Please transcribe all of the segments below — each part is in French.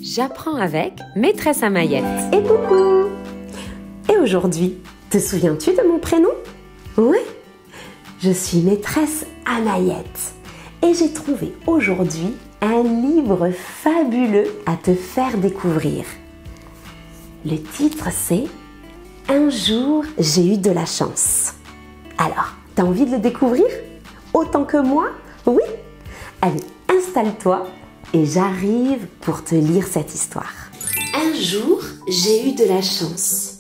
J'apprends avec Maîtresse Amaïette. Et coucou! Et aujourd'hui, te souviens-tu de mon prénom? Oui, je suis Maîtresse Amaïette et j'ai trouvé aujourd'hui un livre fabuleux à te faire découvrir. Le titre c'est « Un jour, j'ai eu de la chance ». Alors, t'as envie de le découvrir? Autant que moi? Oui? Allez, installe-toi et j'arrive pour te lire cette histoire. Un jour, j'ai eu de la chance.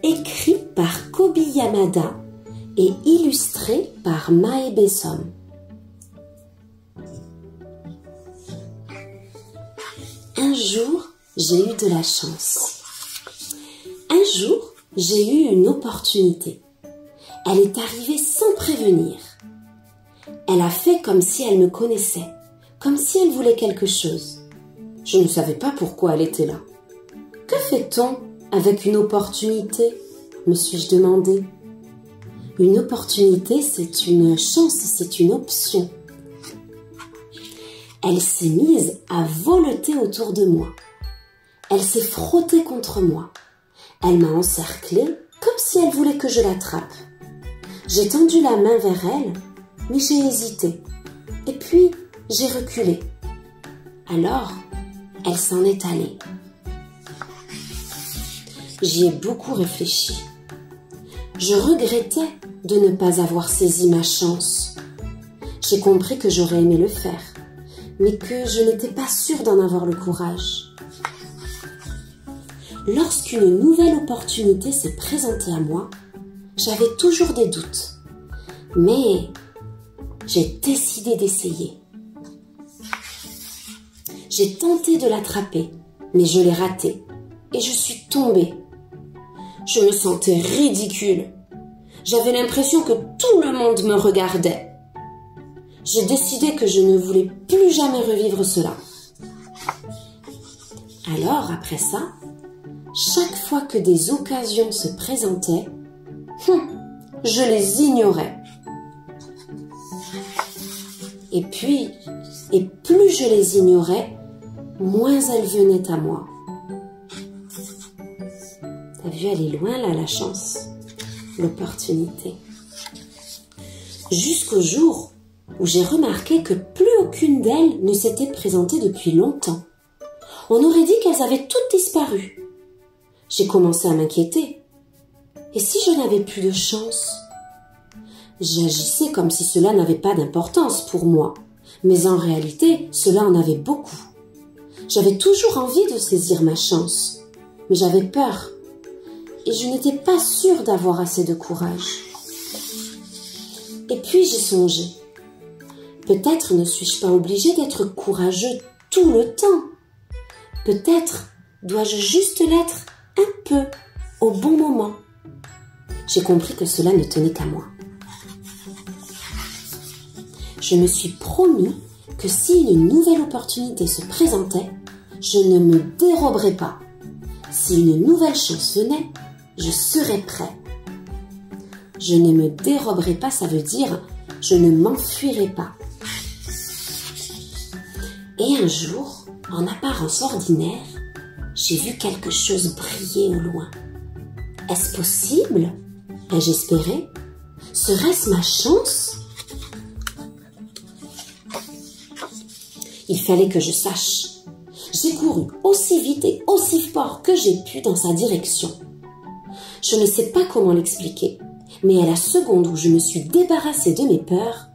Écrit par Kobi Yamada et illustré par Mae Bessom. Un jour, j'ai eu de la chance. Un jour, j'ai eu une opportunité. Elle est arrivée sans prévenir. Elle a fait comme si elle me connaissait, comme si elle voulait quelque chose. Je ne savais pas pourquoi elle était là. Que fait-on avec une opportunité, me suis-je demandé. Une opportunité, c'est une chance, c'est une option. Elle s'est mise à voleter autour de moi. Elle s'est frottée contre moi. Elle m'a encerclée comme si elle voulait que je l'attrape. J'ai tendu la main vers elle, mais j'ai hésité. Et puis, j'ai reculé. Alors, elle s'en est allée. J'y ai beaucoup réfléchi. Je regrettais de ne pas avoir saisi ma chance. J'ai compris que j'aurais aimé le faire, mais que je n'étais pas sûre d'en avoir le courage. Lorsqu'une nouvelle opportunité s'est présentée à moi, j'avais toujours des doutes. Mais j'ai décidé d'essayer. J'ai tenté de l'attraper, mais je l'ai raté et je suis tombée. Je me sentais ridicule. J'avais l'impression que tout le monde me regardait. J'ai décidé que je ne voulais plus jamais revivre cela. Alors, après ça, chaque fois que des occasions se présentaient, je les ignorais. Et puis, plus je les ignorais, moins elles venaient à moi. T'as vu, elle est loin là, la chance, l'opportunité. Jusqu'au jour où j'ai remarqué que plus aucune d'elles ne s'était présentée depuis longtemps. On aurait dit qu'elles avaient toutes disparu. J'ai commencé à m'inquiéter. Et si je n'avais plus de chance? J'agissais comme si cela n'avait pas d'importance pour moi. Mais en réalité, cela en avait beaucoup. J'avais toujours envie de saisir ma chance. Mais j'avais peur. Et je n'étais pas sûre d'avoir assez de courage. Et puis j'ai songé. Peut-être ne suis-je pas obligée d'être courageux tout le temps. Peut-être dois-je juste l'être un peu, au bon moment. J'ai compris que cela ne tenait qu'à moi. Je me suis promis que si une nouvelle opportunité se présentait, je ne me déroberais pas. Si une nouvelle chance venait, je serais prêt. Je ne me déroberai pas, ça veut dire je ne m'enfuirai pas. Et un jour, en apparence ordinaire, j'ai vu quelque chose briller au loin. Est-ce possible? Ai-je espéré? Serait-ce ma chance? Il fallait que je sache. J'ai couru aussi vite et aussi fort que j'ai pu dans sa direction. Je ne sais pas comment l'expliquer, mais à la seconde où je me suis débarrassée de mes peurs,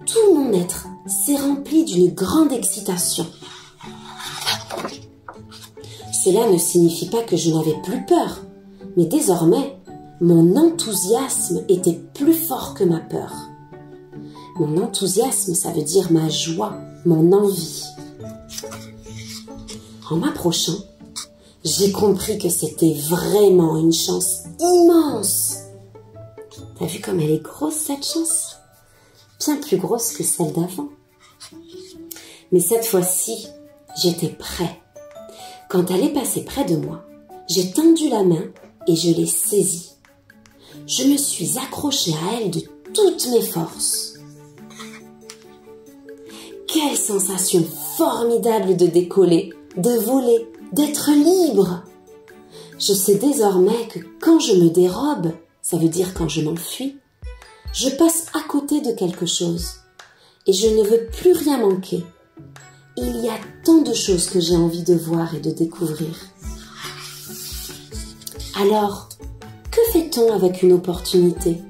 tout mon être s'est rempli d'une grande excitation. Cela ne signifie pas que je n'avais plus peur, mais désormais, mon enthousiasme était plus fort que ma peur. Mon enthousiasme, ça veut dire ma joie, mon envie. En m'approchant, j'ai compris que c'était vraiment une chance immense. T'as vu comme elle est grosse cette chance? Bien plus grosse que celle d'avant. Mais cette fois-ci, j'étais prêt. Quand elle est passée près de moi, j'ai tendu la main et je l'ai saisie. Je me suis accrochée à elle de toutes mes forces. Quelle sensation formidable de décoller de voler, d'être libre. Je sais désormais que quand je me dérobe, ça veut dire quand je m'enfuis, je passe à côté de quelque chose et je ne veux plus rien manquer. Il y a tant de choses que j'ai envie de voir et de découvrir. Alors, que fait-on avec une opportunité?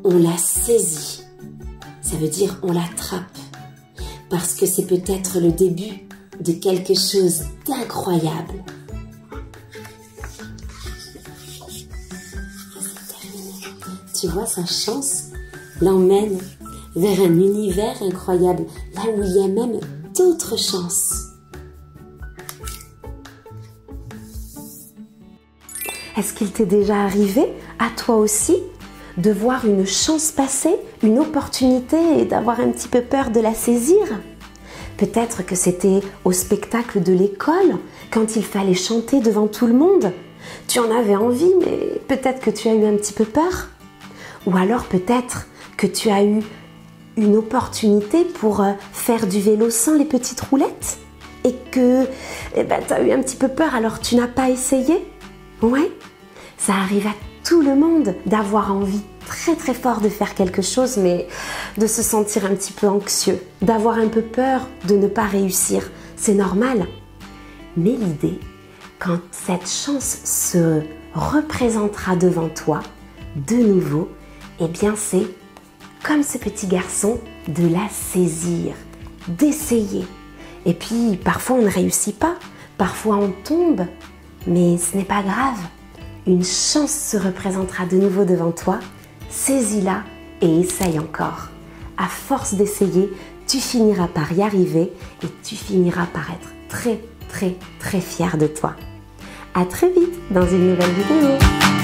On la saisit. Ça veut dire on l'attrape. Parce que c'est peut-être le début de quelque chose d'incroyable. Tu vois, sa chance l'emmène vers un univers incroyable, là où il y a même d'autres chances. Est-ce qu'il t'est déjà arrivé, à toi aussi, de voir une chance passer, une opportunité et d'avoir un petit peu peur de la saisir? Peut-être que c'était au spectacle de l'école, quand il fallait chanter devant tout le monde. Tu en avais envie, mais peut-être que tu as eu un petit peu peur. Ou alors peut-être que tu as eu une opportunité pour faire du vélo sans les petites roulettes et que tu as eu un petit peu peur, alors tu n'as pas essayé. Ouais, ça arrive à tout le monde d'avoir envie très très fort de faire quelque chose, mais de se sentir un petit peu anxieux, d'avoir un peu peur de ne pas réussir. C'est normal. Mais l'idée, quand cette chance se représentera devant toi, de nouveau, eh bien c'est comme ce petit garçon, de la saisir, d'essayer. Et puis parfois on ne réussit pas, parfois on tombe, mais ce n'est pas grave. Une chance se représentera de nouveau devant toi, saisis-la et essaye encore. À force d'essayer, tu finiras par y arriver et tu finiras par être très très très fier de toi. À très vite dans une nouvelle vidéo.